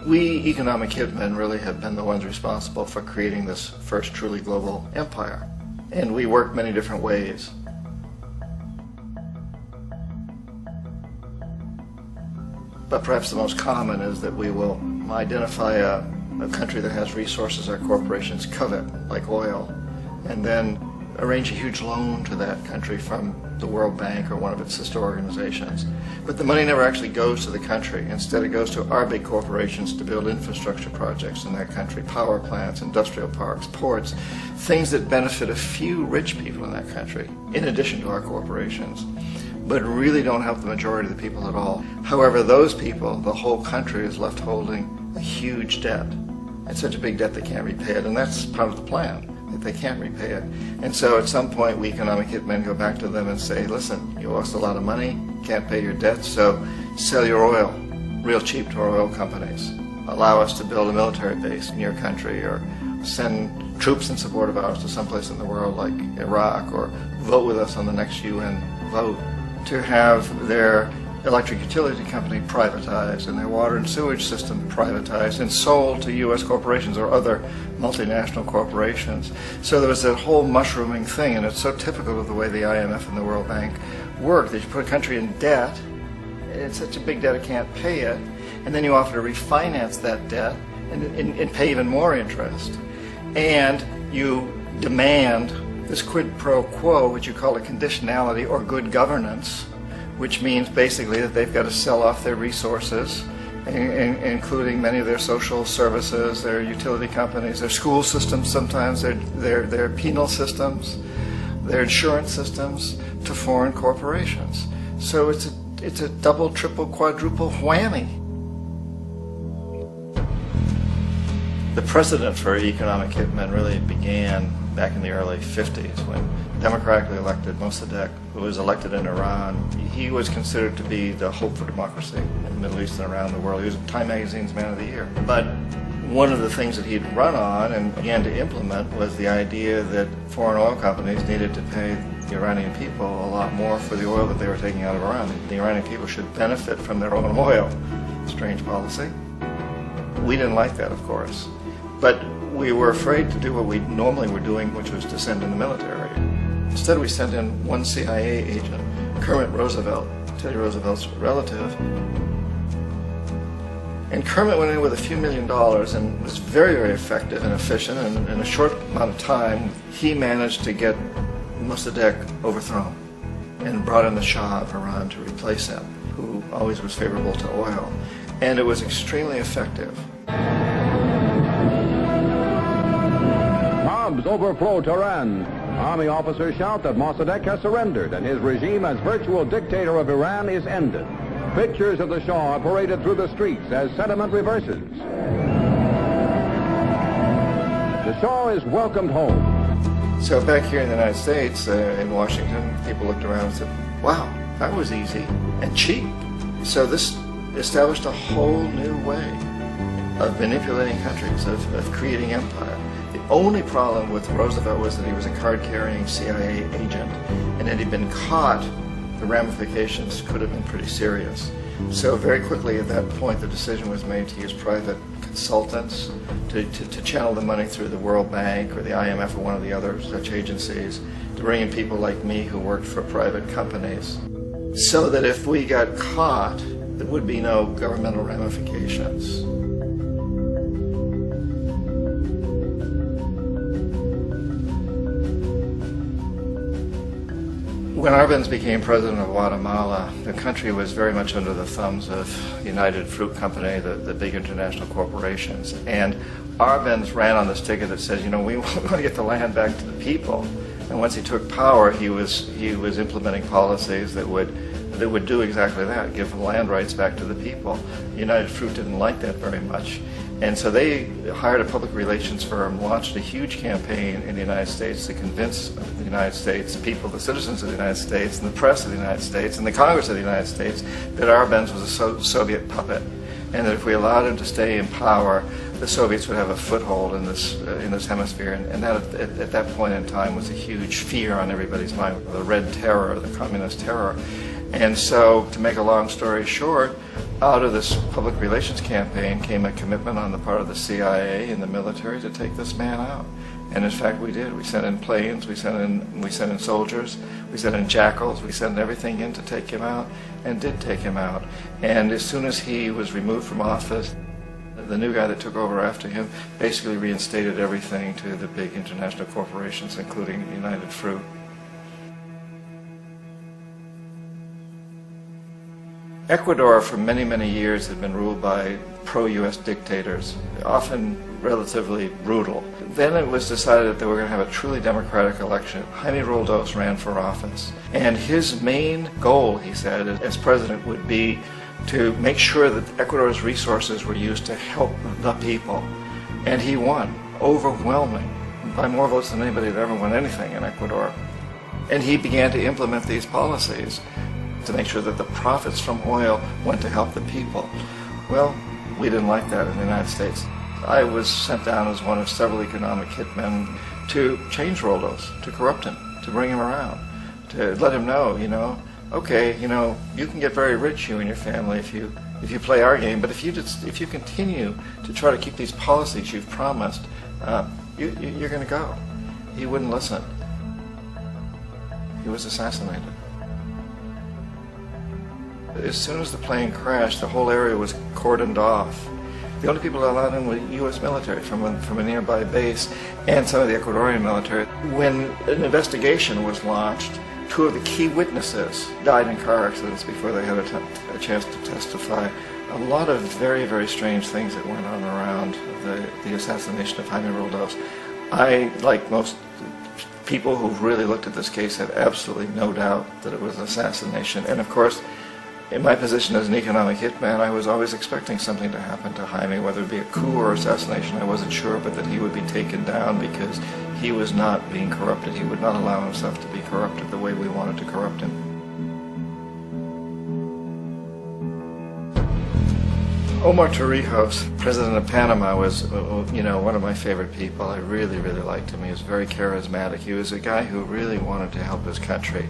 We economic hitmen really have been the ones responsible for creating this first truly global empire. And we work many different ways. But perhaps the most common is that we will identify a country that has resources our corporations covet, like oil, and then arrange a huge loan to that country from the World Bank or one of its sister organizations. But the money never actually goes to the country. Instead, it goes to our big corporations to build infrastructure projects in that country, power plants, industrial parks, ports, things that benefit a few rich people in that country, in addition to our corporations, but really don't help the majority of the people at all. However, those people, the whole country, is left holding a huge debt. It's such a big debt they can't repay it, and that's part of the plan, that they can't repay it. And so at some point we economic hitmen go back to them and say, listen, you lost a lot of money, can't pay your debts, so sell your oil real cheap to our oil companies. Allow us to build a military base in your country, or send troops in support of ours to someplace in the world like Iraq, or vote with us on the next UN vote. To have their electric utility company privatized and their water and sewage system privatized and sold to U.S. corporations or other multinational corporations. So there was that whole mushrooming thing, and it's so typical of the way the IMF and the World Bank work, that you put a country in debt, it's such a big debt it can't pay it, and then you offer to refinance that debt and pay even more interest. And you demand this quid pro quo, which you call a conditionality or good governance, which means basically that they've got to sell off their resources, including many of their social services, their utility companies, their school systems sometimes, their penal systems, their insurance systems, to foreign corporations. So it's a double, triple, quadruple whammy. The precedent for economic hitmen really began back in the early 50s when democratically elected Mossadegh, who was elected in Iran, he was considered to be the hope for democracy in the Middle East and around the world. He was Time Magazine's Man of the Year. But one of the things that he'd run on and began to implement was the idea that foreign oil companies needed to pay the Iranian people a lot more for the oil that they were taking out of Iran. The Iranian people should benefit from their own oil. Strange policy. We didn't like that, of course. But we were afraid to do what we normally were doing, which was to send in the military. Instead, we sent in one CIA agent, Kermit Roosevelt, Teddy Roosevelt's relative. And Kermit went in with a few $1 million and was very, very effective and efficient. And in a short amount of time, he managed to get Mossadegh overthrown and brought in the Shah of Iran to replace him, who always was favorable to oil. And it was extremely effective. Bombs overflow Tehran. Army officers shout that Mossadegh has surrendered and his regime as virtual dictator of Iran is ended. Pictures of the Shah are paraded through the streets as sentiment reverses. The Shah is welcomed home. So back here in the United States, in Washington, people looked around and said, wow, that was easy and cheap. So this established a whole new way of manipulating countries, of creating empire. The only problem with Roosevelt was that he was a card-carrying CIA agent, and had he been caught, the ramifications could have been pretty serious. So very quickly at that point, the decision was made to use private consultants to channel the money through the World Bank or the IMF or one of the other such agencies, to bring in people like me who worked for private companies, so that if we got caught, there would be no governmental ramifications. When Arbenz became president of Guatemala, the country was very much under the thumbs of United Fruit Company, the big international corporations. And Arbenz ran on this ticket that says, you know, we want to get the land back to the people. And once he took power, he was implementing policies that would do exactly that, give the land rights back to the people. United Fruit didn't like that very much. And so they hired a public relations firm, launched a huge campaign in the United States to convince the United States people, the citizens of the United States, and the press of the United States, and the Congress of the United States, that Arbenz was a Soviet puppet, and that if we allowed him to stay in power, the Soviets would have a foothold in this hemisphere. And that, at that point in time, was a huge fear on everybody's mind, the Red Terror, the Communist Terror. And so, to make a long story short, Out of this public relations campaign came a commitment on the part of the CIA and the military to take this man out. And in fact we did. We sent in planes, we sent in soldiers, we sent in jackals, we sent everything in to take him out, and did take him out. And as soon as he was removed from office, the new guy that took over after him basically reinstated everything to the big international corporations, including United Fruit. Ecuador for many, many years had been ruled by pro-U.S. dictators, often relatively brutal. Then it was decided that they were going to have a truly democratic election. Jaime Roldos ran for office, and his main goal, he said, as president would be to make sure that Ecuador's resources were used to help the people. And he won, overwhelming, by more votes than anybody had ever won anything in Ecuador. And he began to implement these policies to make sure that the profits from oil went to help the people. Well, we didn't like that in the United States. I was sent down as one of several economic hitmen to change Roldos, to corrupt him, to bring him around, to let him know, okay, you can get very rich, you and your family, if you play our game, but if you continue to try to keep these policies you've promised, you're going to go. He wouldn't listen. He was assassinated. As soon as the plane crashed, the whole area was cordoned off. The only people allowed in were U.S. military from a nearby base and some of the Ecuadorian military. When an investigation was launched, two of the key witnesses died in car accidents before they had a chance to testify. A lot of very, very strange things that went on around the assassination of Jaime Roldos. I, like most people who've really looked at this case, have absolutely no doubt that it was an assassination. And of course, in my position as an economic hitman, I was always expecting something to happen to Jaime, whether it be a coup or assassination, I wasn't sure, but that he would be taken down because he was not being corrupted. He would not allow himself to be corrupted the way we wanted to corrupt him. Omar Torrijos, president of Panama, was, one of my favorite people. I really, really liked him. He was very charismatic. He was a guy who really wanted to help his country.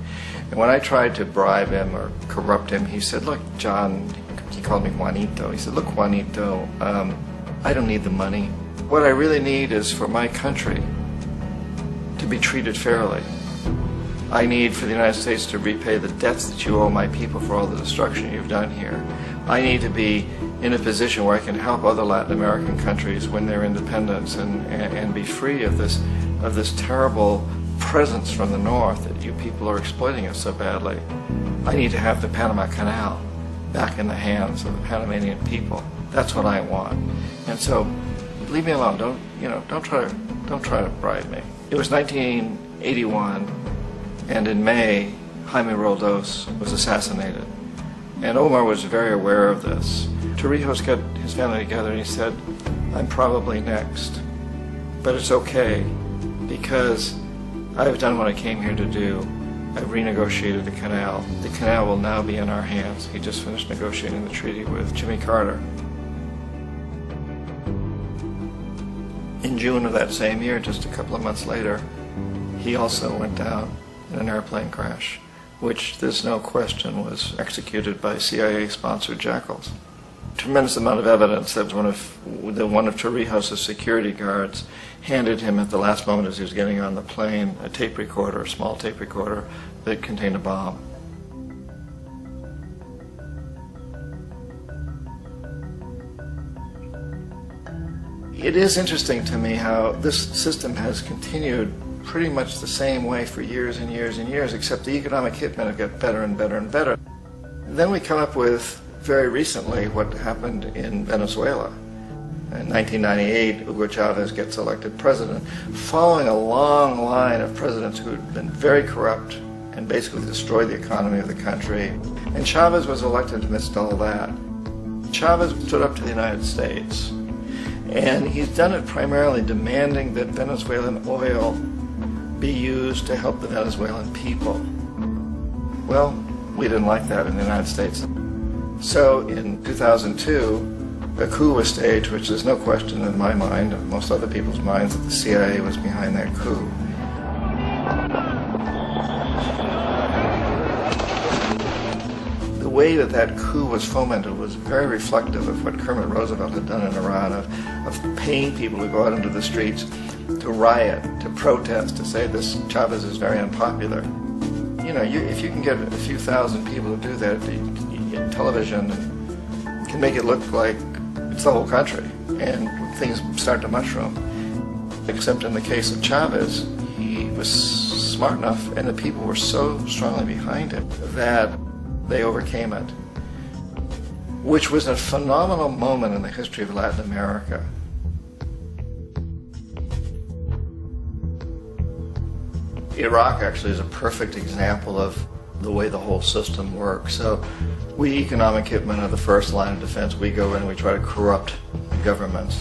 And when I tried to bribe him or corrupt him, he said, look, John, he called me Juanito. He said, look, Juanito, I don't need the money. What I really need is for my country to be treated fairly. I need for the United States to repay the debts that you owe my people for all the destruction you've done here. I need to be in a position where I can help other Latin American countries win their independence and be free of this terrible presence from the north that you people are exploiting us so badly. I need to have the Panama Canal back in the hands of the Panamanian people. That's what I want. And so, leave me alone. Don't try to bribe me. It was 1981, and in May, Jaime Roldos was assassinated. And Omar was very aware of this. Torrijos got his family together and he said, I'm probably next, but it's okay because I've done what I came here to do. I've renegotiated the canal. The canal will now be in our hands. He just finished negotiating the treaty with Jimmy Carter. In June of that same year, just a couple of months later, he also went down in an airplane crash, which there's no question was executed by CIA-sponsored jackals. Tremendous amount of evidence that one of Torrijos' security guards handed him at the last moment as he was getting on the plane a tape recorder, a small tape recorder that contained a bomb. It is interesting to me how this system has continued pretty much the same way for years and years and years, except the economic hitmen have got better and better and better. Then we come up with, very recently, what happened in Venezuela. In 1998, Hugo Chavez gets elected president, following a long line of presidents who had been very corrupt and basically destroyed the economy of the country. And Chavez was elected amidst all that. Chavez stood up to the United States, and he's done it primarily demanding that Venezuelan oil be used to help the Venezuelan people. Well, we didn't like that in the United States. So in 2002, a coup was staged, which there's no question in my mind, and most other people's minds, that the CIA was behind that coup. The way that that coup was fomented was very reflective of what Kermit Roosevelt had done in Iran, of paying people to go out into the streets, to riot, to protest, to say this Chavez is very unpopular. You know, if you can get a few thousand people to do that in television, and can make it look like it's the whole country, and things start to mushroom. Except in the case of Chavez, he was smart enough, and the people were so strongly behind him that they overcame it, which was a phenomenal moment in the history of Latin America. Iraq actually is a perfect example of the way the whole system works. So we economic hitmen are the first line of defense. We go in and we try to corrupt governments.